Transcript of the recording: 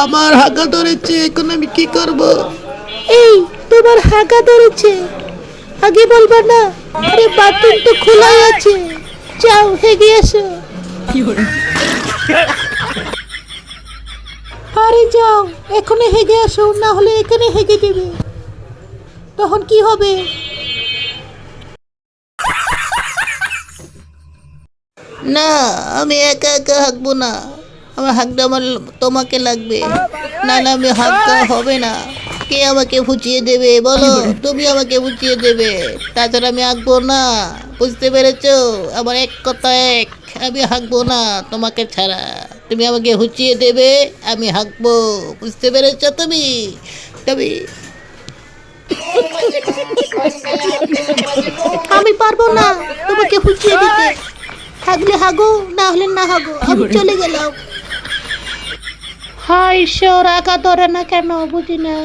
আমার হাগা ধরেছে, এখন আমি কি করব? এই তোমার হাগা ধরেছে, আগে বলবা না? আরে বাথরুম তো খোলাই আছে, যাও হেগে এসো। আরে যাও, এখনই হেগে আসো, না হলে এখানে হেগে দেবে, তখন কি হবে? না, আমি একা একা হাঁকবো না, আমার হাঁকটা আমার তোমাকে লাগবে, না না আমি হাঁকা হবে না। কে আমাকে ফুচিয়ে দেবে বলো? তুমি আমাকে ফুচিয়ে দেবে, তাছাড়া আমি হাঁকবো না। বুঝতে পেরেছো? আমার এক কথা এক, আমি হাঁকবো না তোমাকে ছাড়া। তুমি আমাকে হুচিয়ে দেবে, আমি হাঁকবো। বুঝতে পেরেছো তুমি? তুমি আমি পারবো না তোমাকে ফুচিয়ে দিতে, হাগলে হাগো, না হলে না হাগো, আমি চলে গেলাম। হায় ঈশ্বর, আঁকা ধরে না কেন বুঝি না।